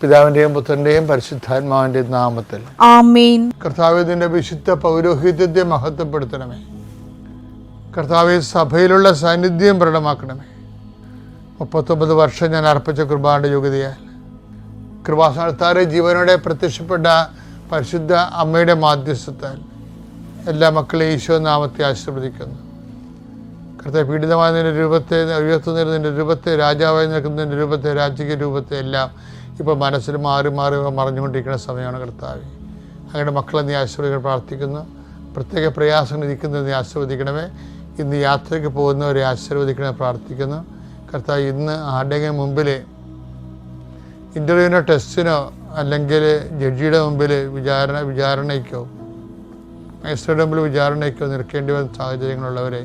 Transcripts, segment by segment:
പിതാവിന്റെയും പുത്രന്റെയും പരിശുദ്ധാത്മാവിന്റെയും നാമത്തിൽ ആമേൻ. കർത്താവേ, നിന്റെ വിശുദ്ധ പൗരോഹിത്യത്തെ മഹത്വപ്പെടുത്തണമേ. കർത്താവേ, സഭയിലുള്ള സാന്നിധ്യം പ്രകടമാക്കണമേ. 39 വർഷം ഞാൻ അർപ്പിച്ച കൃപാന്റെ യോഗ്യതയാൽ കൃപാസ്ഥാനത്താറെ ജീവനോടെ പ്രത്യക്ഷപ്പെട്ട പരിശുദ്ധ അമ്മയുടെ മാധ്യസ്ഥത്താൽ എല്ലാ മക്കളെയും ഈശോ നാമത്തെ ആശീർവദിക്കുന്നു. കർത്താവ്, പീഡിതമായ നിന്റെ രൂപത്തെ, ഉയർത്തുന്ന നിന്റെ രൂപത്തെ, രാജാവായി നിൽക്കുന്ന നിന്റെ രൂപത്തെ, രാജകീയ രൂപത്തെ എല്ലാം ഇപ്പോൾ മനസ്സിൽ മാറി മാറി മറിഞ്ഞുകൊണ്ടിരിക്കുന്ന സമയമാണ് കർത്താവ്. അങ്ങയുടെ മക്കളെ നീ ആശീർവദിക്കാൻ പ്രാർത്ഥിക്കുന്നു. പ്രത്യേക പ്രയാസങ്ങൾ ഇരിക്കുന്നത് നീ ആശീർവദിക്കണമേ. ഇന്ന് യാത്രയ്ക്ക് പോകുന്നവരെ ആശീർവദിക്കണമെന്ന് പ്രാർത്ഥിക്കുന്നു. കർത്താവ്, ഇന്ന് ആരുടെയെങ്കിലും മുമ്പിൽ ഇൻ്റർവ്യൂവിനോ ടെസ്റ്റിനോ അല്ലെങ്കിൽ ജഡ്ജിയുടെ മുമ്പിൽ വിചാരണയ്ക്കോ മജിസ്ട്രേറ്റ് മുമ്പിൽ വിചാരണയ്ക്കോ നിൽക്കേണ്ടി വന്ന സാഹചര്യങ്ങളുള്ളവരെ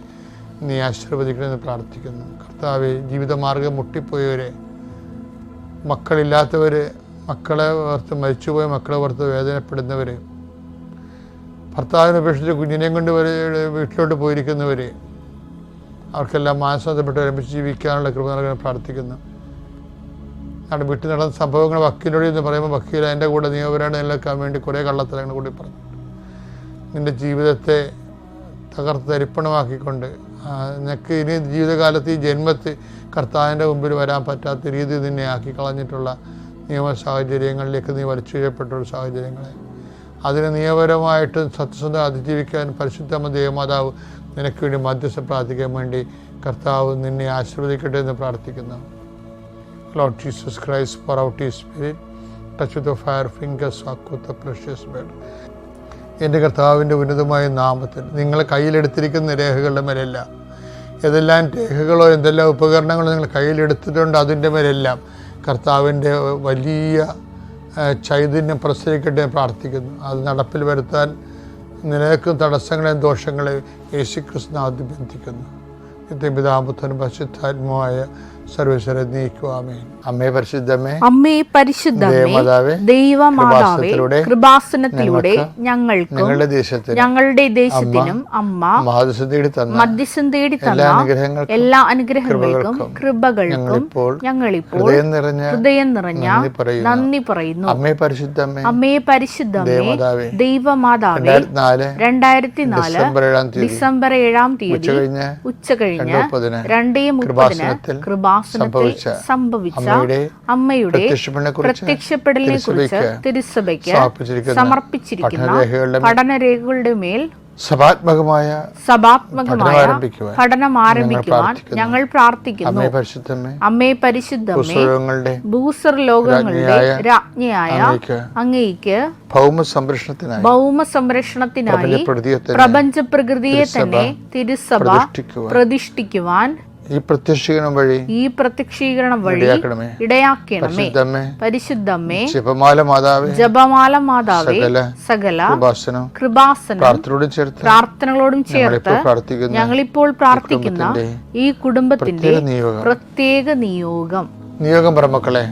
നീ ആശീർവദിക്കണമെന്ന് പ്രാർത്ഥിക്കുന്നു. കർത്താവെ, ജീവിതമാർഗം മുട്ടിപ്പോയവരെ, മക്കളില്ലാത്തവർ, മക്കളെ ഓർത്ത് മരിച്ചുപോയ മക്കളെ ഓർത്ത് വേദനപ്പെടുന്നവർ, ഭർത്താവിനെ ഉപേക്ഷിച്ച് കുഞ്ഞിനെയും കൊണ്ട് വീട്ടിലോട്ട് പോയിരിക്കുന്നവർ, അവർക്കെല്ലാം മാനസാന്തരപ്പെട്ട് ഒരുമിച്ച് ജീവിക്കാനുള്ള കൃപ നൽകാൻ പ്രാർത്ഥിക്കുന്നു. അവിടെ വീട്ടിൽ നടന്ന സംഭവങ്ങൾ വക്കീലോട് എന്ന് പറയുമ്പോൾ വക്കീൽ എൻ്റെ കൂടെ നിയമപരമായിട്ട് നിലനിൽക്കാൻ വേണ്ടി കുറേ കള്ളത്തരങ്ങൾ കൂടി പറഞ്ഞു. നിൻ്റെ ജീവിതത്തെ തകർത്ത് തരിപ്പണമാക്കിക്കൊണ്ട് നിനക്ക് ഇനി ജീവിതകാലത്ത് ഈ ജന്മത്ത് കർത്താവിൻ്റെ മുമ്പിൽ വരാൻ പറ്റാത്ത രീതിയിൽ നിന്നെ ആക്കി കളഞ്ഞിട്ടുള്ള നിയമ സാഹചര്യങ്ങളിലേക്ക് നീ വലിച്ചുകയപ്പെട്ടൊരു സാഹചര്യങ്ങളെ അതിനെ നിയമപരമായിട്ട് സത്യസന്ധം അതിജീവിക്കാൻ പരിശുദ്ധ ദേവമാതാവ് നിനക്ക് വേണ്ടി മധ്യസ്ഥ പ്രാർത്ഥിക്കാൻ വേണ്ടി കർത്താവ് നിന്നെ ആശീർവദിക്കട്ടെ എന്ന് പ്രാർത്ഥിക്കുന്നു. Lord Jesus Christ, pour out His Spirit, touch with the fire fingers, walk with the precious blood. എൻ്റെ കർത്താവിൻ്റെ ഉന്നതമായ നാമത്തിൽ നിങ്ങൾ കയ്യിലെടുത്തിരിക്കുന്ന രേഖകളുടെ മേലെല്ലാം, ഏതെല്ലാം രേഖകളോ എന്തെല്ലാം ഉപകരണങ്ങളോ നിങ്ങൾ കയ്യിലെടുത്തിട്ടുണ്ട് അതിൻ്റെ മേലെല്ലാം കർത്താവിൻ്റെ വലിയ ചൈതന്യം പ്രസരിക്കട്ടെ പ്രാർത്ഥിക്കുന്നു. അത് നടപ്പിൽ വരുത്താൻ നിലനിൽക്കുന്ന തടസ്സങ്ങളെയും ദോഷങ്ങളെയും യേശുക്രിസ്തു നാമത്തിൽ ബന്ധിക്കുന്നു. പിതാപുത്രനും പരിശുദ്ധാത്മാവായ സർവ്വേശ്വരൻ നീക്കുവാമേൻ. അമ്മേ പരിശുദ്ധമേ, അമ്മേ പരിശുദ്ധമേ, ദൈവമാതാവേ, കൃപാസനത്തിലൂടെ ഞങ്ങൾക്കും ഞങ്ങളുടെ ദേശത്തിനും അമ്മ മധ്യസ്ഥം തേടി തന്ന എല്ലാ അനുഗ്രഹങ്ങൾക്കും കൃപകൾക്കും ഞങ്ങളിപ്പോൾ ഹൃദയം നിറഞ്ഞ നന്ദി പറയുന്നു. അമ്മേ പരിശുദ്ധമേ, അമ്മേ പരിശുദ്ധമേ, ദൈവമാതാവേ, 2004 ഡിസംബർ 7-ാം തീയതി ഉച്ചകഴിഞ്ഞ് 2:30 കൃപാസനത്തിൽ സംഭവിച്ച അമ്മയുടെ പ്രത്യക്ഷപ്പെടലിനെ കുറിച്ച് തിരുസഭയ്ക്ക് സമർപ്പിച്ചിരിക്കുന്ന പഠനരേഖകളുടെ മേൽ സഭാത്മകമായ പഠനം ആരംഭിക്കുവാൻ ഞങ്ങൾ പ്രാർത്ഥിക്കുന്നു. അമ്മേ പരിശുദ്ധമേ, ഭൂസ്വർ ലോകങ്ങളുടെ രാജ്ഞിയായ അങ്ങയ്ക്ക് ഭൗമസംരക്ഷണത്തിനായി പ്രപഞ്ച പ്രകൃതിയെ തന്നെ തിരുസഭ പ്രതിഷ്ഠിക്കുവാൻ ഈ പ്രത്യക്ഷീകരണം വഴി ഇടയാക്കണമേ. പരിശുദ്ധമേ, ജപമാല മാതാവേ, സകല കൃപാസനം പ്രാർത്ഥനകളോടും ചേർത്ത് ഞങ്ങളിപ്പോൾ പ്രാർത്ഥിക്കുന്ന ഈ കുടുംബത്തിന്റെ പ്രത്യേക നിയോഗം പറമക്കളെ.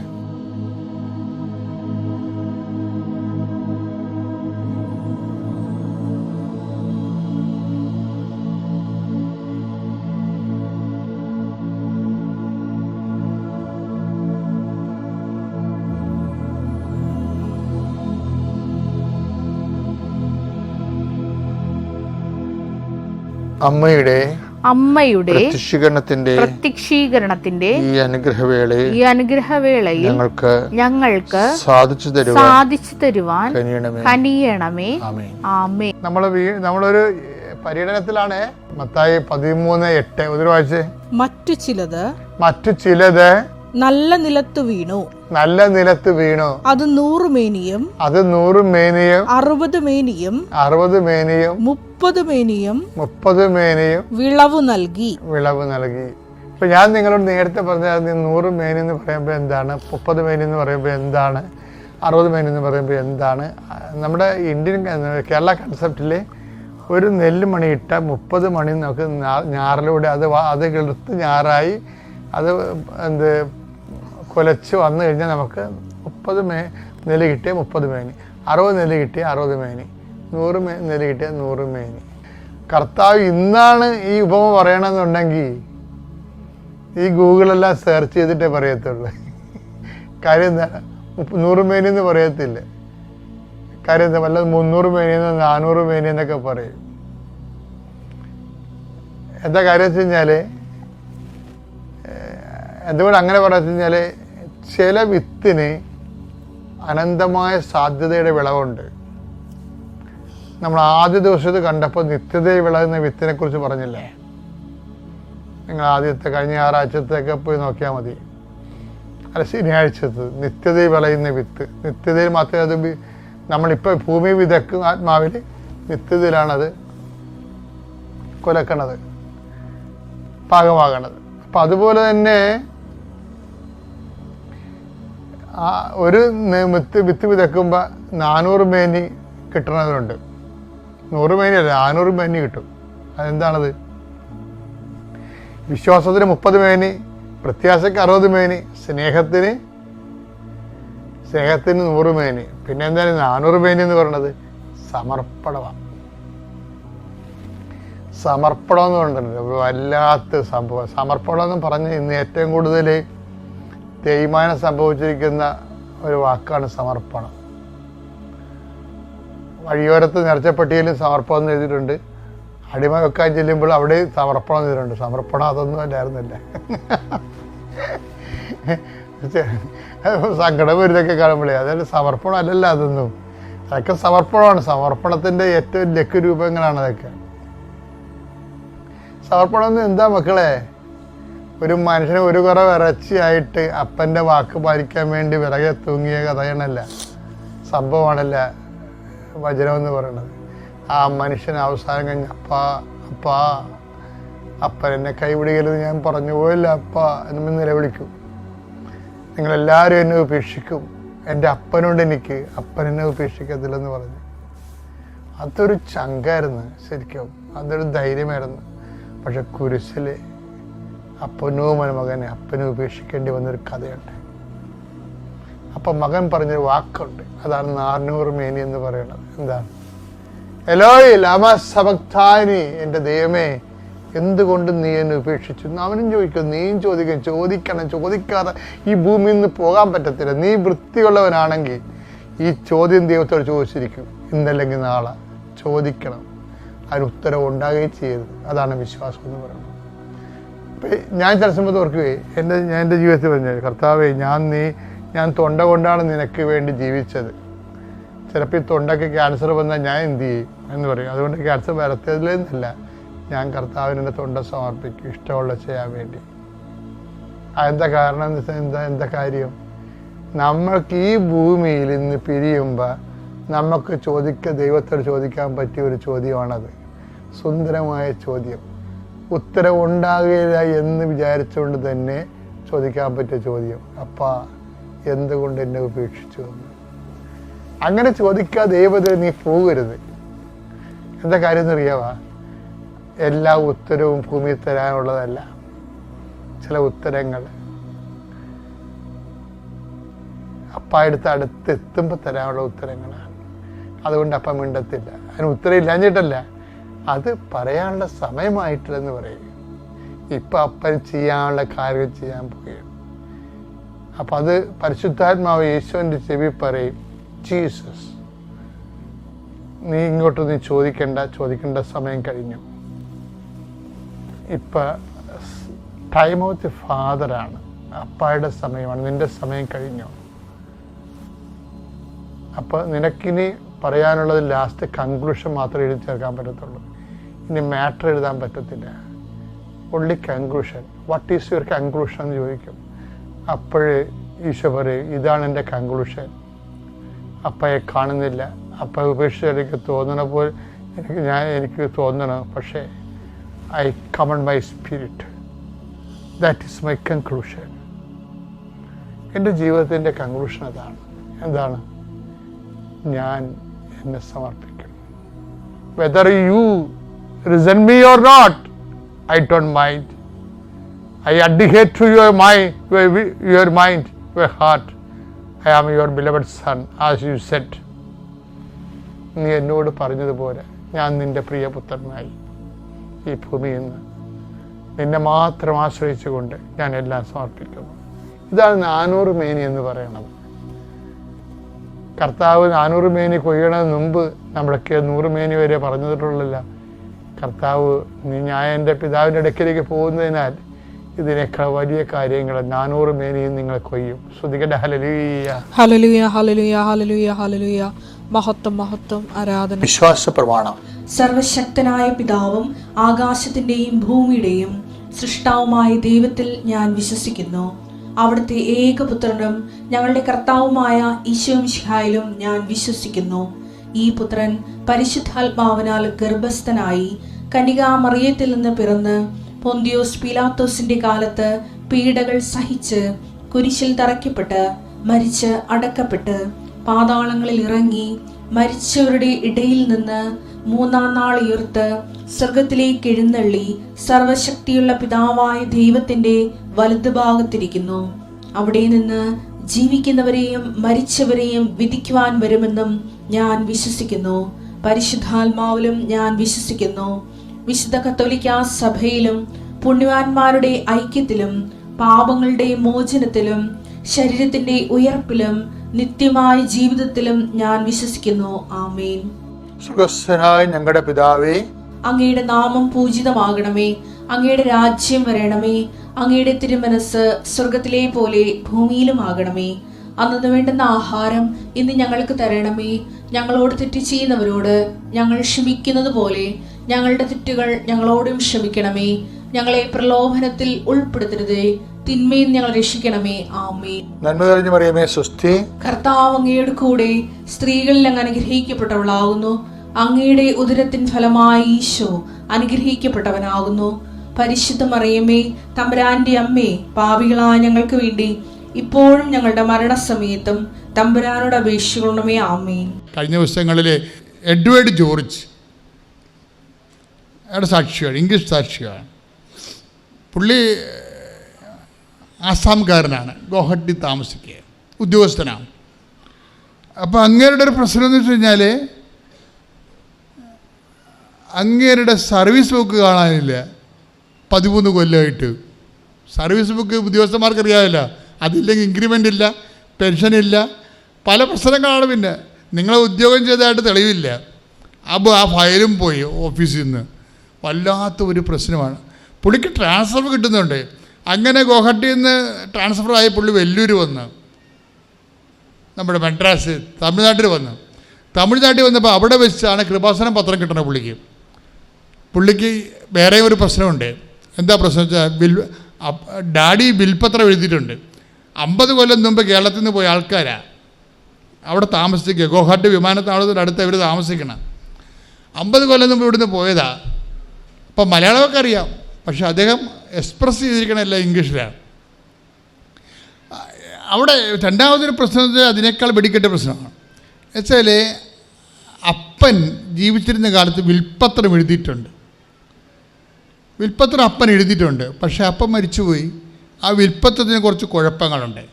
അമ്മയുടെ പ്രത്യക്ഷീകരണത്തിന്റെ ഈ അനുഗ്രഹവേളയിൽ ഞങ്ങൾക്ക് സാധിച്ചു തരുവാൻ കനിയണമേ. ആമേൻ. നമ്മളൊരു പര്യടനത്തിലാണ്. മത്തായി 13:8 ഒരു വായിച്ചേ. മറ്റു ചിലത് നല്ല നിലത്ത് വീണു. അത് 100 മേനിയും 60 മേനിയും 30 മേനിയും വിളവ് നൽകി. ഇപ്പൊ ഞാൻ നിങ്ങളോട് നേരത്തെ പറഞ്ഞാൽ 100 മേനി എന്ന് പറയുമ്പോൾ എന്താണ്, 30 മേനി എന്ന് പറയുമ്പോൾ എന്താണ്, 60 മേനി എന്ന് പറയുമ്പോൾ എന്താണ്? നമ്മുടെ കേരള കൺസെപ്റ്റില് ഒരു നെല്ല് മണി ഇട്ട 30 മണി നമുക്ക് ഞാറിലൂടെ അത് കിളുത്ത് ഞാറായി അത് കുലച്ച് വന്നു കഴിഞ്ഞാൽ നമുക്ക് 30 നെല്ല് കിട്ടിയ 30 മേനി, 60 നെല്ല് കിട്ടിയ 60 മേനി, 100 നെല്ല് കിട്ടിയ 100 മേനി. കർത്താവ് ഇന്നാണ് ഈ ഉപമ പറയണമെന്നുണ്ടെങ്കിൽ ഈ ഗൂഗിളെല്ലാം സെർച്ച് ചെയ്തിട്ടേ പറയത്തുള്ളൂ. കാര്യം എന്താണ്? 100 മേനി എന്ന് പറയത്തില്ല. കാര്യം വല്ല 300 മേനിയെന്ന് 400 മേനി എന്നൊക്കെ പറയും. എന്താ കാര്യം വെച്ച് കഴിഞ്ഞാൽ, എന്തുകൊണ്ട് അങ്ങനെ പറയാന്ന് വെച്ച് കഴിഞ്ഞാൽ, ചില വിത്തിന് അനന്തമായ സാധ്യതയുടെ വിളവുണ്ട്. നമ്മൾ ആദ്യ ദിവസത്ത് കണ്ടപ്പോൾ നിത്യതയിൽ വിളയുന്ന വിത്തിനെ കുറിച്ച് പറഞ്ഞില്ലേ? നിങ്ങൾ ആദ്യത്തെ കഴിഞ്ഞ ഞായറാഴ്ചത്തൊക്കെ പോയി നോക്കിയാൽ മതി. അല്ല, ശനിയാഴ്ചത്ത് നിത്യതയിൽ വിളയുന്ന വിത്ത്. നിത്യതയിൽ മാത്രമേ അത് നമ്മളിപ്പോൾ ഭൂമി വിതക്കും ആത്മാവിൽ നിത്യതയിലാണത് കുലക്കണത്, പാകമാകണത്. അപ്പം അതുപോലെ തന്നെ ഒരു വിത്ത് വിതക്കുമ്പോൾ 400 മേനി കിട്ടണവരുണ്ട്. 100 മേനി അല്ല, 400 മേനി കിട്ടും. അതെന്താണത്? വിശ്വാസത്തിന് 30 മേനി, പ്രത്യാശയ്ക്ക് 60 മേനി, സ്നേഹത്തിന് 100 മേനി. പിന്നെ എന്താണ് 400 മേനി എന്ന് പറയുന്നത്? സമർപ്പണമാണ്. സമർപ്പണം എന്ന് പറഞ്ഞിട്ടുണ്ട്, വല്ലാത്ത സംഭവം. സമർപ്പണം എന്ന് പറഞ്ഞ് ഇന്ന് ഏറ്റവും കൂടുതൽ തേയ്മാനം സംഭവിച്ചിരിക്കുന്ന ഒരു വാക്കാണ് സമർപ്പണം. വഴിയോരത്ത് നേർച്ചപ്പെട്ടിയിലും സമർപ്പണം എന്ന് എഴുതിയിട്ടുണ്ട്. അടിമ വെക്കാൻ ചെല്ലുമ്പോൾ അവിടെ സമർപ്പണം ചെയ്തിട്ടുണ്ട്. സമർപ്പണം അതൊന്നും അല്ലായിരുന്നില്ല. സങ്കടം വരുന്നൊക്കെ കാണുമ്പോഴേ അതായത് സമർപ്പണം അല്ലല്ലോ അതൊന്നും. അതൊക്കെ സമർപ്പണമാണ്. സമർപ്പണത്തിൻ്റെ ഏറ്റവും ലഘുരൂപങ്ങളാണ് അതൊക്കെ. സമർപ്പണം എന്താ മക്കളെ? ഒരു മനുഷ്യന് ഒരു കുറേ ഇറച്ചിയായിട്ട് അപ്പൻ്റെ വാക്ക് പാലിക്കാൻ വേണ്ടി വിറകെ തൂങ്ങിയ കഥയാണല്ല, സംഭവമാണല്ല വചനം എന്ന് പറയുന്നത്. ആ മനുഷ്യൻ അവസാനം കഴിഞ്ഞ് അപ്പൻ എന്നെ കൈവിടുകയില്ലെന്ന് ഞാൻ പറഞ്ഞു പോയില്ല അപ്പ എന്ന് നിലവിളിക്കും. നിങ്ങളെല്ലാവരും എന്നെ ഉപേക്ഷിക്കും, എൻ്റെ അപ്പനോട് എനിക്ക്, അപ്പൻ എന്നെ ഉപേക്ഷിക്കത്തില്ലെന്ന് പറഞ്ഞു. അതൊരു ചങ്കായിരുന്നു ശരിക്കും, അതൊരു ധൈര്യമായിരുന്നു. പക്ഷെ കുരിശിൽ അപ്പനോ മകനെ അപ്പനെ ഉപേക്ഷിക്കേണ്ടി വന്നൊരു കഥയുണ്ട്. അപ്പം മകൻ പറഞ്ഞൊരു വാക്കുണ്ട്, അതാണ് 400 മേനി എന്ന് പറയുന്നത്. എന്താണ്? എലോയ് ലമ സബക്താനി, എൻ്റെ ദൈവമേ എന്തുകൊണ്ട് നീ എന്നെ ഉപേക്ഷിച്ചു? അവനും ചോദിക്കും, നീയും ചോദിക്കണം. ചോദിക്കാതെ ഈ ഭൂമിയിൽ നിന്ന് പോകാൻ പറ്റത്തില്ല. നീ വൃത്തിയുള്ളവനാണെങ്കിൽ ഈ ചോദ്യം ദൈവത്തോട് ചോദിച്ചിരിക്കും. ഇന്നല്ലെങ്കിൽ നാളെ ചോദിക്കണം, അതിന് ഉത്തരം ഉണ്ടാകുകയും ചെയ്യരുത്. അതാണ് വിശ്വാസം എന്ന് പറയുന്നത്. ഞാൻ ചില സമയത്ത് ഓർക്കുകയെ, ഞാൻ എൻ്റെ ജീവിതത്തിൽ പറഞ്ഞത്, കർത്താവേ ഞാൻ തൊണ്ട കൊണ്ടാണ് നിനക്ക് വേണ്ടി ജീവിച്ചത്. ചിലപ്പോൾ ഈ തൊണ്ടയ്ക്ക് ക്യാൻസർ വന്നാൽ ഞാൻ എന്ത് ചെയ്യും എന്ന് പറയും. അതുകൊണ്ട് ക്യാൻസർ വരത്തതിലെന്നല്ല, ഞാൻ കർത്താവിന് എൻ്റെ തൊണ്ട സമർപ്പിക്കും ഇഷ്ടമുള്ള ചെയ്യാൻ വേണ്ടി. അതെന്താ കാരണം എന്ന് വെച്ചാൽ എന്താ കാര്യം? നമ്മൾക്ക് ഈ ഭൂമിയിൽ ഇന്ന് പിരിയുമ്പോൾ നമുക്ക് ദൈവത്തോട് ചോദിക്കാൻ പറ്റിയ ഒരു ചോദ്യമാണത്. സുന്ദരമായ ചോദ്യം, ഉത്തരം ഉണ്ടാകുകയില്ല എന്ന് വിചാരിച്ചുകൊണ്ട് തന്നെ ചോദിക്കാൻ പറ്റിയ ചോദ്യം. അപ്പാ എന്തുകൊണ്ട് എന്നെ ഉപേക്ഷിച്ചു എന്ന്. അങ്ങനെ ചോദിക്കാതെ ദൈവത്തിൽ നീ പോകരുത്. എന്താ കാര്യം എന്നറിയാവാ? എല്ലാ ഉത്തരവും ഭൂമിയിൽ തരാനുള്ളതല്ല. ചില ഉത്തരങ്ങൾ അപ്പായെടുത്ത് അടുത്തെത്തുമ്പോൾ തരാനുള്ള ഉത്തരങ്ങളാണ്. അതുകൊണ്ട് അപ്പം മിണ്ടത്തില്ല. അതിന് ഉത്തരം ഇല്ലാഞ്ഞിട്ടല്ല, അത് പറയാനുള്ള സമയമായിട്ടില്ലെന്ന് പറയും. ഇപ്പം അപ്പൻ ചെയ്യാനുള്ള കാര്യം ചെയ്യാൻ പോവുകയാണ്. അപ്പം അത് പരിശുദ്ധാത്മാവ് യേശുവിൻ്റെ ചെവി പറയും, ജീസസ് നീ ഇങ്ങോട്ട് ചോദിക്കേണ്ട സമയം കഴിഞ്ഞു. ഇപ്പം ടൈം ഓഫ് ദി ഫാദറാണ്, അപ്പായുടെ സമയമാണ്, നിന്റെ സമയം കഴിഞ്ഞു. അപ്പോൾ നിനക്കിനി പറയാനുള്ളത് ലാസ്റ്റ് കൺക്ലൂഷൻ മാത്രമേ എഴുതി ചേർക്കാൻ പറ്റത്തുള്ളൂ. ഇനി മാറ്റർ എഴുതാൻ പറ്റത്തില്ല. Only conclusion. What is your conclusion എന്ന് ചോദിക്കും. അപ്പോഴേ ഈശോ പറയും, ഇതാണ് എൻ്റെ കൺക്ലൂഷൻ. അപ്പയെ കാണുന്നില്ല, അപ്പ ഉപേക്ഷിച്ച് എനിക്ക് തോന്നണപ്പോൾ എനിക്ക് തോന്നണം, പക്ഷേ I come on my spirit, that is my conclusion. എൻ്റെ ജീവിതത്തിൻ്റെ കൺക്ലൂഷൻ അതാണ്. എന്താണ്? ഞാൻ എന്നെ സമർപ്പിക്കണം. Whether you resent me or not, I don't mind. I adhere to your mind, your heart. I am your beloved son, as you said. നീ എന്നോട് പറഞ്ഞതുപോലെ ഞാൻ നിൻ്റെ പ്രിയപുത്രനായി ഈ ഭൂമിയിൽ നിന്ന് നിന്നെ മാത്രം ആശ്രയിച്ചുകൊണ്ട് ഞാൻ എല്ലാം സമർപ്പിക്കുന്നു. ഇതാണ് 400 മേനി എന്ന് പറയുന്നത്. കർത്താവ് 400 മേനി കൊയ്യണതിന് മുമ്പ് നമ്മളൊക്കെ 100 മേനി വരെ പറഞ്ഞിട്ടുള്ളല്ല. കർത്താവ് ഞാൻ എൻ്റെ പിതാവിൻ്റെ അടുക്കിലേക്ക് പോകുന്നതിനാൽ ഇതിനേക്കാൾ വലിയ കാര്യങ്ങൾ 400 മേനിയും നിങ്ങൾ കൊയ്യും. ശ്രുതികട്ടെ. Hallelujah, hallelujah, hallelujah, hallelujah, hallelujah. മഹത്വം, മഹത്വം, ആരാധന. വിശ്വാസ പ്രമാണം. സർവശക്തനായ പിതാവും ആകാശത്തിന്റെയും ഭൂമിയുടെയും സൃഷ്ടാവുമായ ദൈവത്തിൽ ഞാൻ വിശ്വസിക്കുന്നു. അവിടുത്തെ ഏകപുത്രനും ഞങ്ങളുടെ കർത്താവുമായ ഈശോമിശിഹായിലും ഞാൻ വിശ്വസിക്കുന്നു. ഈ പുത്രൻ പരിശുദ്ധാത്മാവിനാൽ ഗർഭസ്ഥനായി കന്യകാമറിയത്തിൽ നിന്ന് പിറന്ന് പൊന്തിയോസ് പീലാത്തോസിന്റെ കാലത്ത് പീഡകൾ സഹിച്ച് കുരിശിൽ തറയ്ക്കപ്പെട്ട് മരിച്ച് അടക്കപ്പെട്ട് പാതാളങ്ങളിൽ ഇറങ്ങി മരിച്ചവരുടെ ഇടയിൽ നിന്ന് 3-ാം നാൾ ഉയർത്ത് സ്വർഗത്തിലേക്ക് എഴുന്നള്ളി സർവശക്തിയുള്ള പിതാവായ ദൈവത്തിന്റെ വലതുഭാഗത്തിരിക്കുന്നു. അവിടെ നിന്ന് ജീവിക്കുന്നവരെയും മരിച്ചവരെയും വിധിക്കുവാൻ വരുമെന്നും ഞാൻ വിശ്വസിക്കുന്നു. പരിശുദ്ധാത്മാവിലും ഞാൻ വിശ്വസിക്കുന്നു. വിശുദ്ധ കത്തോലിക്കാ സഭയിലും പുണ്യവാന്മാരുടെ ഐക്യത്തിലും പാപങ്ങളുടെ മോചനത്തിലും ശരീരത്തിന്റെ ഉയർപ്പിലും നിത്യമായ ജീവിതത്തിലും ഞാൻ വിശ്വസിക്കുന്നു. ആമേൻ. സുഖസ്ഥനായ ഞങ്ങളുടെ പിതാവേ, അങ്ങയുടെ നാമം പൂജിതമാകണമേ. അങ്ങയുടെ രാജ്യം വരണമേ. അങ്ങയുടെ തിരുമനസ് സ്വർഗത്തിലെ പോലെ ഭൂമിയിലും ആകണമേ. അന്നു വേണ്ടുന്ന ആഹാരം ഇന്ന് ഞങ്ങൾക്ക് തരണമേ. ഞങ്ങളോട് തെറ്റ് ചെയ്യുന്നവരോട് ഞങ്ങൾ ക്ഷമിക്കുന്നത് പോലെ ഞങ്ങളുടെ തെറ്റുകൾ ഞങ്ങളോടും ക്ഷമിക്കണമേ. ഞങ്ങളെ പ്രലോഭനത്തിൽ ഉൾപ്പെടുത്തരുതേ, തിന്മയിൽ ഞങ്ങൾ രക്ഷിക്കണമേ. ആമേൻ. നന്മ നിറഞ്ഞ മറിയമേ, സ്വസ്തി. കർത്താവ് അങ്ങയുടെ കൂടെ സ്ത്രീകളിൽ അങ്ങ് അനുഗ്രഹിക്കപ്പെട്ടവളാകുന്നു. അങ്ങയുടെ ഉദരത്തിൻ ഫലമായി ഈശോ അനുഗ്രഹിക്കപ്പെട്ടവനാകുന്നു. പരിശുദ്ധ മറിയമേ, തമ്പുരാന്റെ അമ്മേ, പാപികളായ ഞങ്ങൾക്ക് വേണ്ടി ഇപ്പോഴും ഞങ്ങളുടെ മരണസമയത്തും തമ്പുരാനോട് അപേക്ഷിക്കണമേ. ആമേൻ. കഴിഞ്ഞ ദിവസങ്ങളിൽ എഡ്വേർഡ് ജോർജ് അയാളുടെ സാക്ഷിയാണ്, ഇംഗ്ലീഷ് സാക്ഷിയാണ്. പുള്ളി ആസാംകാരനാണ്, ഗോഹട്ടി താമസിക്കുക, ഉദ്യോഗസ്ഥനാണ്. അപ്പോൾ അങ്ങേരുടെ ഒരു പ്രശ്നം എന്ന് വെച്ച് കഴിഞ്ഞാൽ അങ്ങേരുടെ സർവീസ് ബുക്ക് കാണാനില്ല. 13 കൊല്ലമായിട്ട് സർവീസ് ബുക്ക് ഉദ്യോഗസ്ഥന്മാർക്ക് അറിയാമല്ല, അതില്ലെങ്കിൽ ഇൻക്രിമെൻ്റ് ഇല്ല, പെൻഷനില്ല, പല പ്രശ്നങ്ങളാണ്. പിന്നെ നിങ്ങളെ ഉദ്യോഗം ചെയ്തതായിട്ട് തെളിവില്ല. അപ്പോൾ ആ ഫയലും പോയി ഓഫീസിൽ നിന്ന്. വല്ലാത്ത ഒരു പ്രശ്നമാണ്. പുള്ളിക്ക് ട്രാൻസ്ഫർ കിട്ടുന്നുണ്ട്. അങ്ങനെ ഗോഹട്ടിയിൽ നിന്ന് ട്രാൻസ്ഫറായി പുള്ളി വെല്ലൂർ വന്ന് നമ്മുടെ മദ്രാസ് തമിഴ്നാട്ടിൽ വന്നു. തമിഴ്നാട്ടിൽ വന്നപ്പോൾ അവിടെ വെച്ചാണ് കൃപാസനം പത്രം കിട്ടണത് പുള്ളിക്ക് വേറെ ഒരു പ്രശ്നമുണ്ട്. എന്താ പ്രശ്നം വെച്ചാൽ ഡാഡി ബിൽപത്രം എഴുതിയിട്ടുണ്ട്. 50 കൊല്ലം മുമ്പ് കേരളത്തിൽ നിന്ന് പോയ ആൾക്കാരാണ് അവിടെ താമസിക്കുക. ഗോഹട്ടി വിമാനത്താവളത്തിൻ്റെ അടുത്ത് ഇവർ താമസിക്കണം. 50 കൊല്ലം മുമ്പ് ഇവിടുന്ന് പോയതാ. അപ്പം മലയാളമൊക്കെ അറിയാം, പക്ഷെ അദ്ദേഹം എക്സ്പ്രസ് ചെയ്തിരിക്കണമല്ല ഇംഗ്ലീഷിലാണ്. അവിടെ രണ്ടാമതൊരു പ്രശ്നം വെച്ചാൽ അതിനേക്കാൾ വെടിക്കെട്ട പ്രശ്നമാണ്. വെച്ചാൽ അപ്പൻ ജീവിച്ചിരുന്ന കാലത്ത് വിൽപ്പത്രം എഴുതിയിട്ടുണ്ട്. വിൽപ്പത്രം അപ്പൻ എഴുതിയിട്ടുണ്ട്, പക്ഷേ അപ്പൻ മരിച്ചുപോയി. ആ വിൽപ്പത്രത്തിന് കുറച്ച് കുഴപ്പങ്ങളുണ്ട്.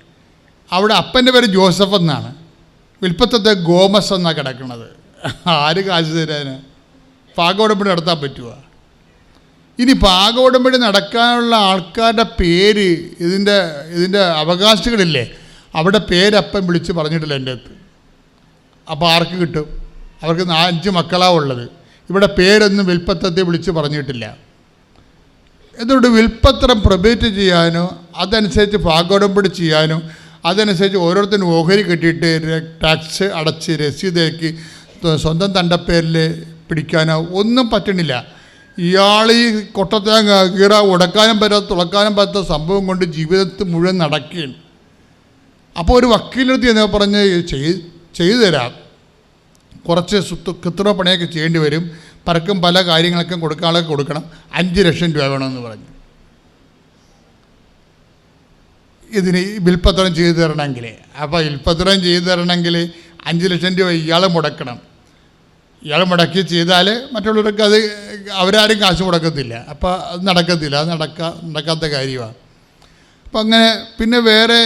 അവിടെ അപ്പൻ്റെ പേര് ജോസഫ് എന്നാണ്, വിൽപ്പത്രത്തെ ഗോമസ് എന്നാണ് കിടക്കുന്നത്. ആര് കാശ് തരാന്? പാകോടമ്പടി നടത്താൻ പറ്റുമോ? ഇനി പാകോടമ്പടി നടക്കാനുള്ള ആൾക്കാരുടെ പേര്, ഇതിൻ്റെ അവകാശികളില്ലേ, അവിടെ പേരപ്പൻ വിളിച്ച് പറഞ്ഞിട്ടില്ല എൻ്റെ അടുത്ത്. അപ്പോൾ ആർക്ക് കിട്ടും? അവർക്ക് 5 മക്കളാണ് ഉള്ളത്. ഇവിടെ പേരൊന്നും വിൽപ്പത്രത്തെ വിളിച്ച് പറഞ്ഞിട്ടില്ല. എന്തുകൊണ്ട് വിൽപ്പത്രം പ്രൊബേറ്റ് ചെയ്യാനോ അതനുസരിച്ച് പാകോടമ്പടി ചെയ്യാനോ അതനുസരിച്ച് ഓരോരുത്തരും ഓഹരി കെട്ടിയിട്ട് ടാക്സ് അടച്ച് രസീതാക്കി സ്വന്തം തണ്ടപ്പേരിൽ പിടിക്കാനോ ഒന്നും പറ്റണില്ല. ഇയാൾ ഈ കൊട്ടത്തേങ്ങ കീറ ഉടക്കാനും പറ്റാത്ത തുളക്കാനും പറ്റാത്ത സംഭവം കൊണ്ട് ജീവിതത്തിൽ മുഴുവൻ നടക്കുകയാണ്. അപ്പോൾ ഒരു വക്കീലെടുത്ത് എന്ന് പറഞ്ഞ് ചെയ്തു തരാം, കുറച്ച് കൃത്രിമ പണിയൊക്കെ ചെയ്യേണ്ടി വരും, പരക്കും പല കാര്യങ്ങളൊക്കെ കൊടുക്കാനൊക്കെ കൊടുക്കണം, 5 ലക്ഷം രൂപ വേണമെന്ന് പറഞ്ഞു. ഇതിന് വിൽപ്പത്രം ചെയ്തു തരണമെങ്കിൽ, അപ്പോൾ വിൽപ്പത്രം ചെയ്തു തരണമെങ്കിൽ 5 ലക്ഷം രൂപ ഇയാൾ മുടക്കണം. ഇയാൾ മുടക്കി ചെയ്താൽ മറ്റുള്ളവർക്ക് അത് അവരാരും കാശ് മുടക്കത്തില്ല. അപ്പോൾ അത് നടക്കത്തില്ല, അത് നടക്കാത്ത കാര്യമാണ്. അപ്പം അങ്ങനെ പിന്നെ വേറെ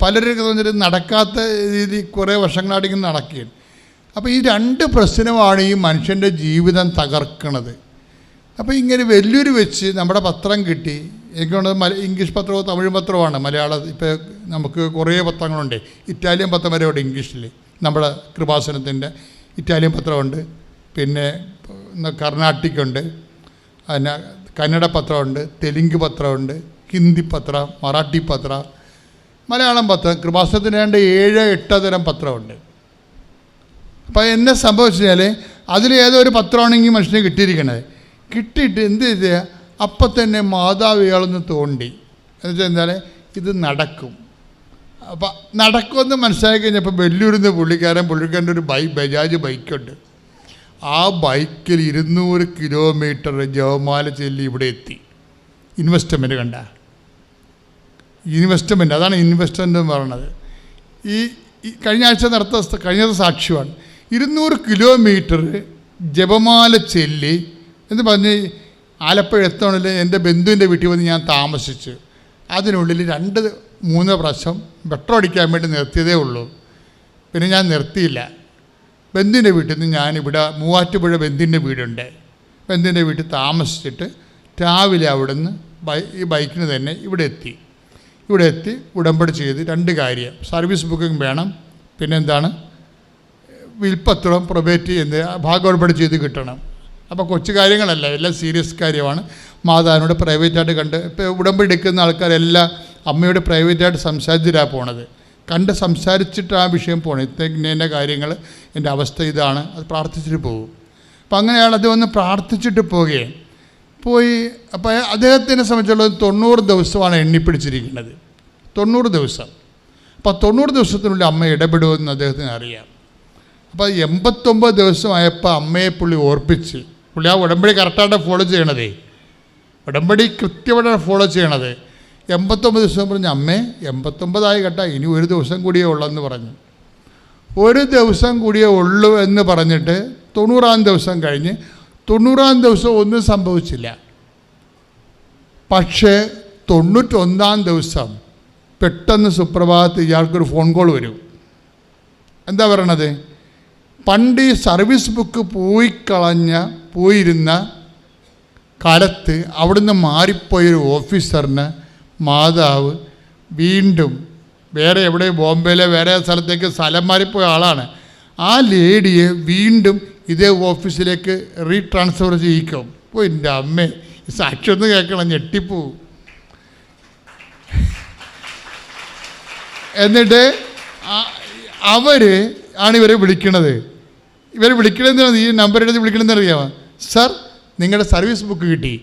പലരൊക്കെ തോന്നിയിട്ട് നടക്കാത്ത രീതി കുറേ വർഷങ്ങളായിട്ട് ഇങ്ങനെ നടക്കുകയാണ്. അപ്പോൾ ഈ 2 പ്രശ്നമാണ് ഈ മനുഷ്യൻ്റെ ജീവിതം തകർക്കണത്. അപ്പോൾ ഇങ്ങനെ വെല്ലൂർ വെച്ച് നമ്മുടെ പത്രം കിട്ടി. എനിക്ക് തോന്നുന്നത് ഇംഗ്ലീഷ് പത്രമോ തമിഴ് പത്രമാണ്. മലയാളം ഇപ്പോൾ നമുക്ക് കുറേ പത്രങ്ങളുണ്ട്. ഇറ്റാലിയൻ പത്രം വരെ ഇവിടെ ഇംഗ്ലീഷിൽ. നമ്മുടെ കൃപാസനത്തിൻ്റെ ഇറ്റാലിയൻ പത്രമുണ്ട്, പിന്നെ കർണാട്ടിക് ഉണ്ട്, പിന്നെ കന്നഡ പത്രമുണ്ട്, തെലുങ്ക് പത്രമുണ്ട്, ഹിന്ദി പത്രം, മറാഠി പത്രം, മലയാളം പത്രം. കൃപാസനത്തിന് വേണ്ട 7-8 തരം പത്രമുണ്ട്. അപ്പോൾ എന്നെ സംഭവിച്ചാൽ അതിലേതോ ഒരു പത്രമാണെങ്കിൽ മനുഷ്യനെ കിട്ടിയിരിക്കണത്. കിട്ടിയിട്ട് എന്ത് ചെയ്യുക, അപ്പം തന്നെ മാതാവ് ഇയാളൊന്ന് തോണ്ടി. എന്ന് വെച്ചാൽ എന്താണ്, ഇത് നടക്കും. അപ്പം നടക്കുമെന്ന് മനസ്സിലാക്കി കഴിഞ്ഞപ്പോൾ വെല്ലൂരിന്ന് പുള്ളിക്കാരൻ്റെ ഒരു ബജാജ് ബൈക്കുണ്ട്. ആ ബൈക്കിൽ 200 കിലോമീറ്റർ ജവമാല ചെല്ലി ഇവിടെ എത്തി. ഇൻവെസ്റ്റ്മെൻറ്റ് കണ്ട, ഇൻവെസ്റ്റ്മെൻറ്റ്, അതാണ് ഇൻവെസ്റ്റ്മെൻ്റ് എന്ന് പറയുന്നത്. ഈ കഴിഞ്ഞ ആഴ്ച കഴിഞ്ഞത് സാക്ഷ്യമാണ്. 200 കിലോമീറ്റർ ജപമാല ചെല്ലി എന്ന് പറഞ്ഞ് ആലപ്പുഴ എത്തണമെങ്കിൽ എൻ്റെ ബന്ധുവിൻ്റെ വീട്ടിൽ വന്ന് ഞാൻ താമസിച്ചു. അതിനുള്ളിൽ 2-3 പ്രാവശ്യം പെട്രോൾ അടിക്കാൻ വേണ്ടി നിർത്തിയതേ ഉള്ളൂ. പിന്നെ ഞാൻ നിർത്തിയില്ല. ബന്ധുവിൻ്റെ വീട്ടിൽ നിന്ന് ഞാനിവിടെ മൂവാറ്റുപുഴ ബന്ധുവിൻ്റെ വീടുണ്ട്. ബന്ധുവിൻ്റെ വീട്ടിൽ താമസിച്ചിട്ട് രാവിലെ അവിടുന്ന് ഈ ബൈക്കിന് തന്നെ ഇവിടെ എത്തി ഉടമ്പടി ചെയ്ത് 2 കാര്യം. സർവീസ് ബുക്കിംഗ് വേണം, പിന്നെന്താണ്, വിൽപ്പത്രം പ്രൊബേറ്റ് ചെയ്യുന്നത് ഭാഗോടമ്പടി ചെയ്ത് കിട്ടണം. അപ്പോൾ കൊച്ചു കാര്യങ്ങളല്ല, എല്ലാം സീരിയസ് കാര്യമാണ്. മാതാവിനോട് പ്രൈവറ്റായിട്ട് കണ്ട്, ഇപ്പോൾ ഉടമ്പടി എടുക്കുന്ന ആൾക്കാരെല്ലാം അമ്മയോട് പ്രൈവറ്റായിട്ട് സംസാരിച്ചിട്ടാണ് പോണത്. കണ്ട് സംസാരിച്ചിട്ട് ആ വിഷയം പോകണം. ഇന്ന കാര്യങ്ങൾ, എൻ്റെ അവസ്ഥ ഇതാണ്, അത് പ്രാർത്ഥിച്ചിട്ട് പോകും. അപ്പം അങ്ങനെയാണ് അത് വന്ന് പ്രാർത്ഥിച്ചിട്ട് പോയി. അപ്പോൾ അദ്ദേഹത്തിനെ സംബന്ധിച്ചുള്ളത് 90 ദിവസമാണ് എണ്ണിപ്പിടിച്ചിരിക്കുന്നത്. 90 ദിവസം. അപ്പോൾ 90 ദിവസത്തിനുള്ളിൽ അമ്മ ഇടപെടുമെന്ന് അദ്ദേഹത്തിന് അറിയാം. അപ്പോൾ 89 ദിവസമായപ്പോൾ അമ്മയെ പുള്ളി ഓർപ്പിച്ച്, പുള്ളി ആ ഉടമ്പടി കറക്റ്റായിട്ട് ഫോളോ ചെയ്യണതേ, ഉടമ്പടി കൃത്യമായിട്ടാണ് ഫോളോ ചെയ്യണത്. 89 ദിവസം പറഞ്ഞ്, അമ്മേ 89 കേട്ടാ, ഇനി 1 ദിവസം കൂടിയേ ഉള്ളെന്ന് പറഞ്ഞു. 1 ദിവസം കൂടിയേ ഉള്ളൂ എന്ന് പറഞ്ഞിട്ട് 90-ാം ദിവസം കഴിഞ്ഞ് 90-ാം ദിവസം ഒന്നും സംഭവിച്ചില്ല. പക്ഷേ 91-ാം ദിവസം പെട്ടെന്ന് സുപ്രഭാതത്തിൽ ഇയാൾക്കൊരു ഫോൺ കോൾ വരും. എന്താ പറയണത്, പണ്ട് ഈ സർവീസ് ബുക്ക് പോയിരുന്ന കാലത്ത് അവിടുന്ന് മാറിപ്പോയൊരു ഓഫീസറിന് മാതാവ് വീണ്ടും വേറെ എവിടെ, ബോംബെയിലെ വേറെ സ്ഥലത്തേക്ക് സ്ഥലം മാറിപ്പോയ ആളാണ്. ആ ലേഡിയെ വീണ്ടും ഇതേ ഓഫീസിലേക്ക് റീട്രാൻസ്ഫർ ചെയ്യിക്കും. അപ്പോൾ എൻ്റെ അമ്മേ, സാക്ഷി ഒന്ന് കേൾക്കണം, ഞെട്ടിപ്പോവും. എന്നിട്ട് അവർ ആണ് ഇവരെ വിളിക്കണത്. ഈ നമ്പർ എടുത്ത് വിളിക്കണമെന്ന് അറിയാമോ, സർ നിങ്ങളുടെ സർവീസ് ബുക്ക് കിട്ടി,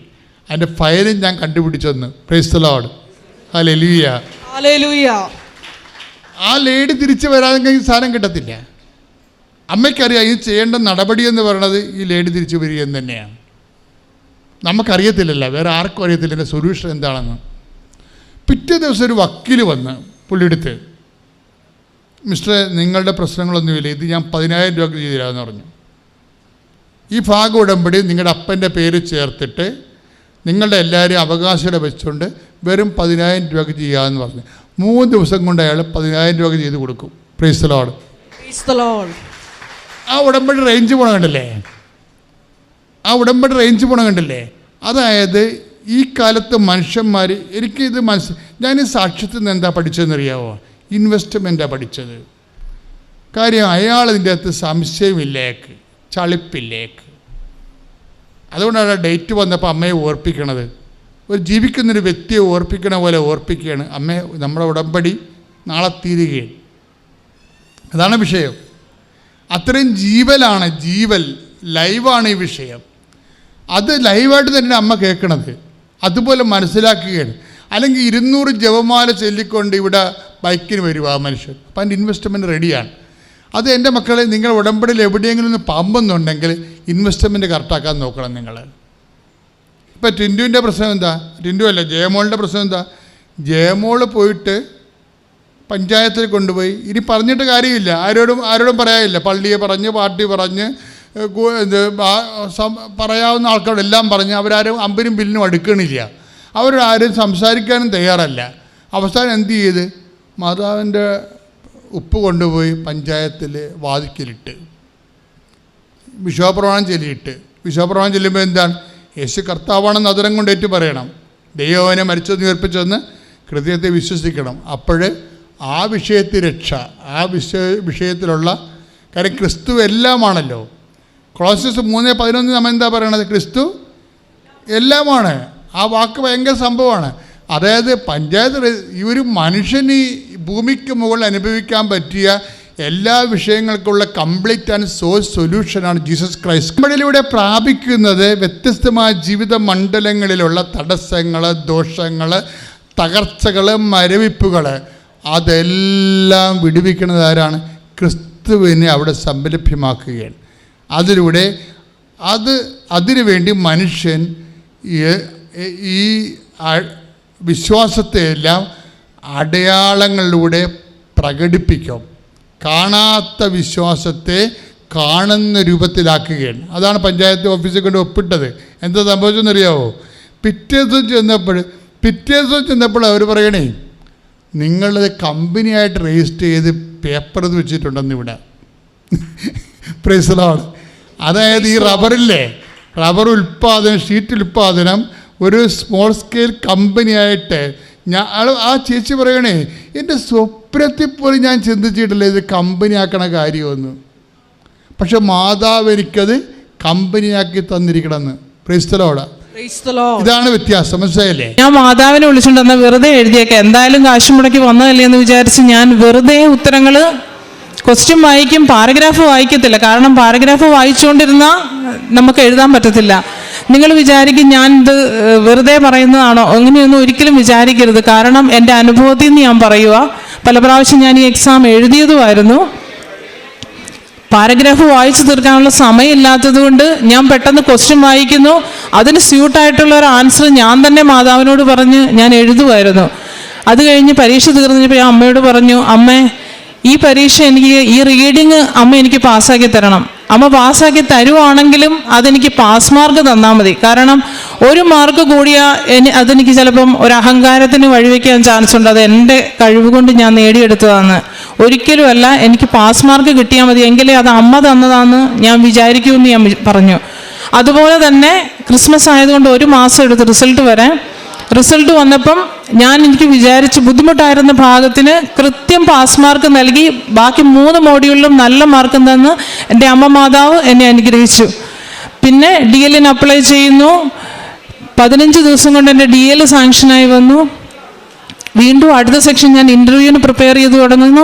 അതിൻ്റെ ഫയലും ഞാൻ കണ്ടുപിടിച്ചെന്ന്. Praise the lord, hallelujah, hallelujah. ആ ലേഡി തിരിച്ച് വരാതെങ്കിൽ സാധനം കിട്ടത്തില്ല. അമ്മയ്ക്കറിയാം ഇത് ചെയ്യേണ്ട നടപടി എന്ന് പറയണത് ഈ ലേഡി തിരിച്ചു വരിക എന്ന് തന്നെയാണ്. നമുക്കറിയത്തില്ലല്ലോ, വേറെ ആർക്കും അറിയത്തില്ല എൻ്റെ സൊല്യൂഷൻ എന്താണെന്ന്. പിറ്റേ ദിവസം ഒരു വക്കീൽ വന്ന് പുള്ളിയെടുത്ത്, മിസ്റ്ററെ നിങ്ങളുടെ പ്രശ്നങ്ങളൊന്നുമില്ല, ഇത് ഞാൻ 10,000 രൂപ ചെയ്തു തരാമെന്ന് പറഞ്ഞു. ഈ ഭാഗ ഉടമ്പടി നിങ്ങളുടെ അപ്പൻ്റെ പേര് ചേർത്തിട്ട് നിങ്ങളുടെ എല്ലാവരെയും അവകാശം വെച്ചുകൊണ്ട് വെറും 10,000 രൂപ ചെയ്യാമെന്ന് പറഞ്ഞു. 3 ദിവസം കൊണ്ട് അയാൾ 10,000 രൂപ ചെയ്ത് കൊടുക്കും. Price the Lord, price the Lord. ആ ഉടമ്പടി റേഞ്ച് പോണ കണ്ടില്ലേ, അതായത് ഈ കാലത്ത് മനുഷ്യന്മാർ, എനിക്കിത് ഞാൻ ഈ സാക്ഷ്യത്തിൽ നിന്ന് എന്താ പഠിച്ചതെന്നറിയാമോ, ഇൻവെസ്റ്റ്മെൻറ്റാണ് പഠിച്ചത്. കാര്യം അയാളതിൻ്റെ അകത്ത് സംശയമില്ലേക്ക്, ചളിപ്പില്ലേക്ക്. അതുകൊണ്ടാണ് ഡേറ്റ് വന്നപ്പോൾ അമ്മയെ ഓർപ്പിക്കണത്. ഒരു ജീവിക്കുന്നൊരു വ്യക്തിയെ ഓർപ്പിക്കണ പോലെ ഓർപ്പിക്കുകയാണ്. അമ്മേ, നമ്മുടെ ഉടമ്പടി നാളെ തീരുകയാണ്. അതാണ് വിഷയം. അത്രയും ജീവൽ ലൈവാണ് ഈ വിഷയം. അത് ലൈവായിട്ട് തന്നെ അമ്മ കേൾക്കണത്, അതുപോലെ മനസ്സിലാക്കുകയാണ്. അല്ലെങ്കിൽ 200 ജപമാല ചൊല്ലിക്കൊണ്ട് ഇവിടെ ബൈക്കിന് വരുക ആ മനുഷ്യൻ. അപ്പം അതിൻ്റെ ഇൻവെസ്റ്റ്മെൻറ്റ് റെഡിയാണ്. അത് എൻ്റെ മക്കളെ, നിങ്ങൾ ഉടമ്പടിയിൽ എവിടെയെങ്കിലും ഒന്ന് പമ്പെന്നുണ്ടെങ്കിൽ ഇൻവെസ്റ്റ്മെൻറ്റ് കറക്റ്റാക്കാൻ നോക്കണം നിങ്ങൾ. ഇപ്പം ടിൻറ്റുവിൻ്റെ പ്രശ്നം എന്താ, ടിൻറ്റു അല്ല ജയമോളുടെ പ്രശ്നം എന്താ, ജയമോള് പോയിട്ട് പഞ്ചായത്തിൽ കൊണ്ടുപോയി, ഇനി പറഞ്ഞിട്ട് കാര്യമില്ല, ആരോടും പറയാനില്ല. പള്ളിയെ പറഞ്ഞ്, പാർട്ടി പറഞ്ഞ്, പറയാവുന്ന ആൾക്കാരോടെല്ലാം പറഞ്ഞ് അവരാരും അമ്പനും ബില്ലിനും അടുക്കണില്ല. അവരാരും സംസാരിക്കാനും തയ്യാറല്ല. അവസാനം എന്ത് ചെയ്ത്, മാതാവിൻ്റെ ഉപ്പ് കൊണ്ടുപോയി പഞ്ചായത്തിൽ വാതിക്കലിട്ട് വിശ്വാസപ്രമാണം ചെല്ലുമ്പോൾ എന്താണ്, യേശു കർത്താവാണെന്ന് അതിരം കൊണ്ടേറ്റ് പറയണം, ദൈവവനെ മരിച്ചെന്ന് ഉയർപ്പിച്ചെന്ന് ഹൃദയത്തെ വിശ്വസിക്കണം. അപ്പോഴേ ആ വിഷയത്തിൽ രക്ഷ, ആ വിഷയത്തിലുള്ള കാര്യം ക്രിസ്തു എല്ലാമാണല്ലോ. കൊളോസ്യസ് 3:11 നമ്മൾ എന്താ പറയണത്? ക്രിസ്തു എല്ലാമാണ്. ആ വാക്ക് ഭയങ്കര സംഭവമാണ്. അതായത് പഞ്ചായത്ത് ഈ ഒരു മനുഷ്യന് ഈ ഭൂമിക്ക് മുകളിൽ അനുഭവിക്കാൻ പറ്റിയ എല്ലാ വിഷയങ്ങൾക്കുള്ള കംപ്ലീറ്റ് ആൻഡ് സോഴ്സ് സൊല്യൂഷനാണ് ജീസസ് ക്രൈസ്റ്റ്. നമ്മളിലൂടെ പ്രാപിക്കുന്നത് വ്യത്യസ്തമായ ജീവിത മണ്ഡലങ്ങളിലുള്ള തടസ്സങ്ങൾ, ദോഷങ്ങൾ, തകർച്ചകൾ, മരവിപ്പുകൾ, അതെല്ലാം വിടുവിക്കുന്നത് ആരാണ്? ക്രിസ്തുവിനെ അവിടെ സംലഭ്യമാക്കുകയാണ്. അതിലൂടെ അതിനുവേണ്ടി മനുഷ്യൻ ഈ വിശ്വാസത്തെയെല്ലാം അടയാളങ്ങളിലൂടെ പ്രകടിപ്പിക്കും. കാണാത്ത വിശ്വാസത്തെ കാണുന്ന രൂപത്തിലാക്കുകയാണ്. അതാണ് പഞ്ചായത്ത് ഓഫീസിൽ കൊണ്ട് ഒപ്പിട്ടത്. എന്താ സംഭവിച്ചെന്നറിയാവോ? പിറ്റേ ദിവസം ചെന്നപ്പോൾ അവർ പറയണേ, നിങ്ങളത് കമ്പനിയായിട്ട് രജിസ്റ്റർ ചെയ്ത് പേപ്പർ വെച്ചിട്ടുണ്ടെന്ന് ഇവിടെ. പ്രൈസലാണ്. അതായത് ഈ റബ്ബറില്ലേ, റബ്ബർ ഉൽപ്പാദനം, ഷീറ്റ് ഉൽപ്പാദനം ഒരു സ്മോൾ സ്കെയിൽ കമ്പനിയായിട്ട് ആ ചേച്ചി പറയണേ, എൻ്റെ സ്വപ്നത്തിൽ പോലും ഞാൻ ചിന്തിച്ചിട്ടില്ല ഇത് കമ്പനിയാക്കണ കാര്യമൊന്നും. പക്ഷെ മാതാവ് എനിക്കത് കമ്പനിയാക്കി തന്നിരിക്കണമെന്ന്. Praise the lord. ഇതാണ് വ്യത്യാസം. മനസ്സിലായില്ലേ? ഞാൻ മാതാവിനെ വിളിച്ചിട്ടുണ്ടെന്ന് വെറുതെ എഴുതിയേക്കാം, എന്തായാലും കാശ് മുടക്കി വന്നതല്ലേ എന്ന് വിചാരിച്ച് ഞാൻ വെറുതെ ഉത്തരങ്ങൾ ക്വസ്റ്റ്യൻ വായിക്കും, പാരഗ്രാഫ് വായിക്കത്തില്ല. കാരണം പാരഗ്രാഫ് വായിച്ചുകൊണ്ടിരുന്നാൽ നമുക്ക് എഴുതാൻ പറ്റത്തില്ല. നിങ്ങൾ വിചാരിക്കും ഞാൻ ഇത് വെറുതെ പറയുന്നതാണോ? അങ്ങനെയൊന്നും ഒരിക്കലും വിചാരിക്കരുത്. കാരണം എൻ്റെ അനുഭവത്തിൽ നിന്ന് ഞാൻ പറയുക, പല പ്രാവശ്യം ഞാൻ ഈ എക്സാം എഴുതിയതുമായിരുന്നു. പാരഗ്രാഫ് വായിച്ചു തീർക്കാനുള്ള സമയമില്ലാത്തത് കൊണ്ട് ഞാൻ പെട്ടെന്ന് ക്വസ്റ്റ്യൻ വായിക്കുന്നു, അതിന് സ്യൂട്ടായിട്ടുള്ള ഒരു ആൻസർ ഞാൻ തന്നെ മാതാവിനോട് പറഞ്ഞ് ഞാൻ എഴുതുമായിരുന്നു. അത് കഴിഞ്ഞ് പരീക്ഷ തീർന്നപ്പോൾ ഞാൻ അമ്മയോട് പറഞ്ഞു, അമ്മേ ഈ പരീക്ഷ എനിക്ക്, ഈ റീഡിങ് അമ്മ എനിക്ക് പാസ്സാക്കി തരണം. അമ്മ പാസ്സാക്കി തരുവാണെങ്കിലും അതെനിക്ക് പാസ് മാർക്ക് തന്നാൽ മതി. കാരണം ഒരു മാർക്ക് കൂടിയാൽ അതെനിക്ക് ചിലപ്പം ഒരു അഹങ്കാരത്തിന് വഴിവെക്കാൻ ചാൻസ് ഉണ്ട്. അത് എൻ്റെ കഴിവ് കൊണ്ട് ഞാൻ നേടിയെടുത്തതാണ്, ഒരിക്കലുമല്ല. എനിക്ക് പാസ് മാർക്ക് കിട്ടിയാൽ മതി, എങ്കിലേ അത് അമ്മ തന്നതാണെന്ന് ഞാൻ വിചാരിക്കുമെന്ന് ഞാൻ പറഞ്ഞു. അതുപോലെ തന്നെ ക്രിസ്മസ് ആയതുകൊണ്ട് 1 മാസം എടുത്ത് റിസൾട്ട് വരാൻ. റിസൾട്ട് വന്നപ്പം എനിക്ക് വിചാരിച്ച് ബുദ്ധിമുട്ടായിരുന്ന ഭാഗത്തിന് കൃത്യം പാസ് മാർക്ക് നൽകി. ബാക്കി 3 മോഡ്യൂളിലും നല്ല മാർക്ക് തന്ന് എൻ്റെ അമ്മ മാതാവ് എന്നെ അനുഗ്രഹിച്ചു. പിന്നെ DL അപ്ലൈ ചെയ്യുന്നു. 15 ദിവസം കൊണ്ട് എൻ്റെ DL സാങ്ഷനായി വന്നു. വീണ്ടും അടുത്ത സെക്ഷൻ ഞാൻ ഇൻ്റർവ്യൂവിന് പ്രിപ്പയർ ചെയ്ത് തുടങ്ങുന്നു.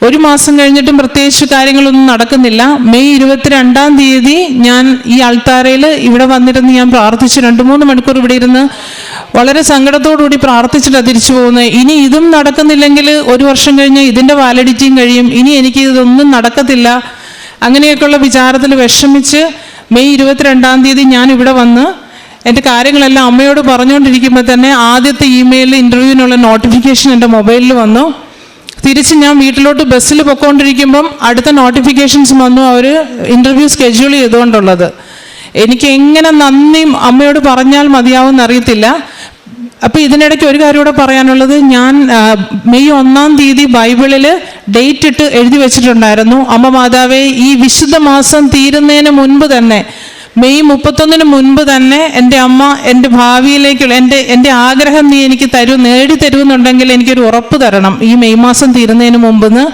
1 മാസം കഴിഞ്ഞിട്ടും പ്രത്യേകിച്ച് കാര്യങ്ങളൊന്നും നടക്കുന്നില്ല. മെയ് 22-ാം തീയതി ഞാൻ ഈ അൾത്താരയിൽ ഇവിടെ വന്നിരുന്ന് ഞാൻ പ്രാർത്ഥിച്ചു. 2-3 മണിക്കൂർ ഇവിടെ ഇരുന്ന് വളരെ സങ്കടത്തോടുകൂടി പ്രാർത്ഥിച്ചിട്ടാണ് തിരിച്ചു പോകുന്നത്. ഇനി ഇതും നടക്കുന്നില്ലെങ്കിൽ 1 വർഷം കഴിഞ്ഞ് ഇതിൻ്റെ വാലിഡിറ്റിയും കഴിയും, ഇനി എനിക്ക് ഇതൊന്നും നടക്കത്തില്ല. അങ്ങനെയൊക്കെയുള്ള വിചാരത്തിൽ വിഷമിച്ച് മെയ് 22-ാം തീയതി ഞാൻ ഇവിടെ വന്ന് എൻ്റെ കാര്യങ്ങളെല്ലാം അമ്മയോട് പറഞ്ഞുകൊണ്ടിരിക്കുമ്പോൾ തന്നെ ആദ്യത്തെ ഇമെയിലിൽ ഇൻ്റർവ്യൂവിനുള്ള നോട്ടിഫിക്കേഷൻ എൻ്റെ മൊബൈലിൽ വന്നു. തിരിച്ച് ഞാൻ വീട്ടിലോട്ട് ബസ്സിൽ പൊയ്ക്കൊണ്ടിരിക്കുമ്പം അടുത്ത നോട്ടിഫിക്കേഷൻസ് വന്നു, അവർ ഇൻ്റർവ്യൂ സ്കെഡ്യൂൾ ചെയ്തുകൊണ്ടുള്ളത്. എനിക്ക് എങ്ങനെ നന്ദി അമ്മയോട് പറഞ്ഞാൽ മതിയാവുമെന്ന് അറിയത്തില്ല. അപ്പോൾ ഇതിനിടയ്ക്ക് ഒരു കാര്യം കൂടെ പറയാനുള്ളത്, ഞാൻ മെയ് 1-ാം തീയതി ബൈബിളിൽ ഡേറ്റ് ഇട്ട് എഴുതി വെച്ചിട്ടുണ്ടായിരുന്നു, അമ്മ മാതാവേ ഈ വിശുദ്ധ മാസം തീരുന്നതിന് മുൻപ് തന്നെ, മെയ് 31-ന് മുൻപ് തന്നെ എൻ്റെ അമ്മ എൻ്റെ ഭാവിയിലേക്കുള്ള എൻ്റെ ആഗ്രഹം നീ എനിക്ക് നേടിത്തരുമെന്നുണ്ടെങ്കിൽ എനിക്കൊരു ഉറപ്പ് തരണം ഈ മെയ് മാസം തീരുന്നതിന് മുമ്പെന്ന്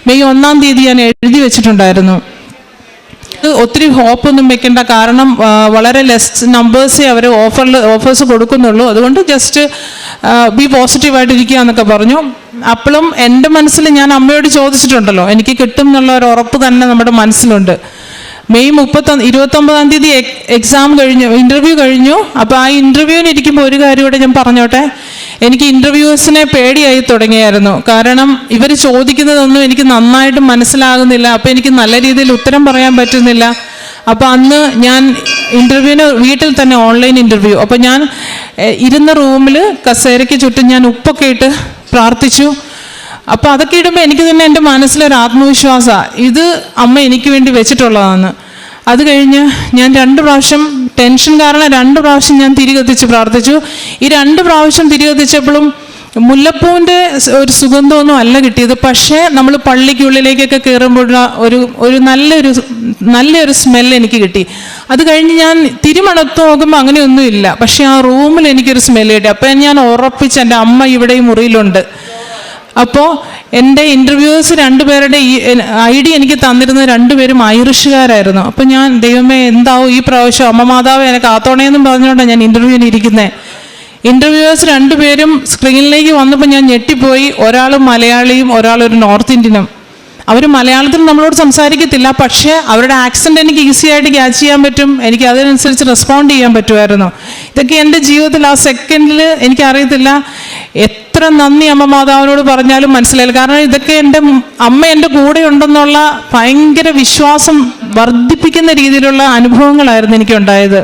മെയ് 1-ാം തീയതി ഞാൻ എഴുതി വെച്ചിട്ടുണ്ടായിരുന്നു. ഒത്തിരി ഹോപ്പൊന്നും വെക്കേണ്ട, കാരണം വളരെ ലെസ് നമ്പേഴ്സേ അവർ ഓഫേഴ്സ് കൊടുക്കുന്നുള്ളൂ. അതുകൊണ്ട് ജസ്റ്റ് ബി പോസിറ്റീവായിട്ടിരിക്കുക എന്നൊക്കെ പറഞ്ഞു. അപ്പോഴും എൻ്റെ മനസ്സിൽ ഞാൻ അമ്മയോട് ചോദിച്ചിട്ടുണ്ടല്ലോ, എനിക്ക് കിട്ടും എന്നുള്ള ഒരു ഉറപ്പ് തന്നെ നമ്മുടെ മനസ്സിലുണ്ട്. മെയ് 29-ാം തീയതി എക്സാം കഴിഞ്ഞു, ഇൻ്റർവ്യൂ കഴിഞ്ഞു. അപ്പോൾ ആ ഇൻ്റർവ്യൂവിന് ഇരിക്കുമ്പോൾ ഒരു കാര്യം കൂടെ ഞാൻ പറഞ്ഞോട്ടെ, എനിക്ക് ഇൻ്റർവ്യൂസിനെ പേടിയായി തുടങ്ങിയായിരുന്നു. കാരണം ഇവർ ചോദിക്കുന്നതൊന്നും എനിക്ക് നന്നായിട്ട് മനസ്സിലാകുന്നില്ല. അപ്പോൾ എനിക്ക് നല്ല രീതിയിൽ ഉത്തരം പറയാൻ പറ്റുന്നില്ല. അപ്പോൾ അന്ന് ഞാൻ ഇൻ്റർവ്യൂവിന് വീട്ടിൽ തന്നെ ഓൺലൈൻ ഇൻ്റർവ്യൂ, അപ്പോൾ ഞാൻ ഇരുന്ന റൂമിൽ കസേരയ്ക്ക് ചുറ്റും ഞാൻ ഉപ്പൊക്കെ ഇട്ട് പ്രാർത്ഥിച്ചു. അപ്പോൾ അതൊക്കെ ഇടുമ്പോൾ എനിക്ക് തന്നെ എൻ്റെ മനസ്സിലൊരു ആത്മവിശ്വാസമാണ്, ഇത് അമ്മ എനിക്ക് വേണ്ടി വെച്ചിട്ടുള്ളതാണ്. അത് കഴിഞ്ഞ് ഞാൻ 2 പ്രാവശ്യം ടെൻഷൻ കാരണം 2 പ്രാവശ്യം ഞാൻ തിരി കത്തിച്ച് പ്രാർത്ഥിച്ചു. ഈ 2 പ്രാവശ്യം തിരി കത്തിച്ചപ്പോഴും മുല്ലപ്പൂവിൻ്റെ ഒരു സുഗന്ധമൊന്നും അല്ല കിട്ടിയത്. പക്ഷേ നമ്മൾ പള്ളിക്കുള്ളിലേക്കൊക്കെ കയറുമ്പോഴുള്ള ഒരു നല്ലൊരു സ്മെല്ല് എനിക്ക് കിട്ടി. അത് കഴിഞ്ഞ് ഞാൻ തിരിമണത്ത് നോക്കുമ്പോൾ അങ്ങനെയൊന്നുമില്ല, പക്ഷേ ആ റൂമിൽ എനിക്കൊരു സ്മെല്ല് കിട്ടി. അപ്പം ഞാൻ ഉറപ്പിച്ച് എൻ്റെ അമ്മ ഇവിടെ ഈ മുറിയിലുണ്ട്. അപ്പോൾ എൻ്റെ ഇൻ്റർവ്യൂവേഴ്സ് രണ്ടുപേരുടെ ID എനിക്ക് തന്നിരുന്നത് രണ്ടുപേരും ഐറിഷുകാരായിരുന്നു. അപ്പോൾ ഞാൻ ദൈവമേ എന്താവും ഈ പ്രാവശ്യം, അമ്മ മാതാവ് എന്നെ കാത്തോണേന്നും പറഞ്ഞുകൊണ്ടാണ് ഞാൻ ഇൻ്റർവ്യൂവിന് ഇരിക്കുന്നത്. ഇൻ്റർവ്യൂവേഴ്സ് രണ്ടുപേരും സ്ക്രീനിലേക്ക് വന്നപ്പോൾ ഞാൻ ഞെട്ടിപ്പോയി. ഒരാൾ മലയാളിയും ഒരാളൊരു നോർത്ത് ഇന്ത്യനും. അവർ മലയാളത്തിൽ നമ്മളോട് സംസാരിക്കത്തില്ല, പക്ഷേ അവരുടെ ആക്സെൻ്റ് എനിക്ക് ഈസി ആയിട്ട് ക്യാച്ച് ചെയ്യാൻ പറ്റും, എനിക്ക് അതിനനുസരിച്ച് റെസ്പോണ്ട് ചെയ്യാൻ പറ്റുമായിരുന്നു. ഇതൊക്കെ എൻ്റെ ജീവിതത്തിൽ ആ സെക്കൻഡിൽ എനിക്കറിയത്തില്ല എത്ര നന്ദി അമ്മ മാതാവിനോട് പറഞ്ഞാലും മനസ്സിലായില്ല. കാരണം ഇതൊക്കെ അമ്മ എൻ്റെ കൂടെ ഉണ്ടെന്നുള്ള ഭയങ്കര വിശ്വാസം വർദ്ധിപ്പിക്കുന്ന രീതിയിലുള്ള അനുഭവങ്ങളായിരുന്നു എനിക്കുണ്ടായത്.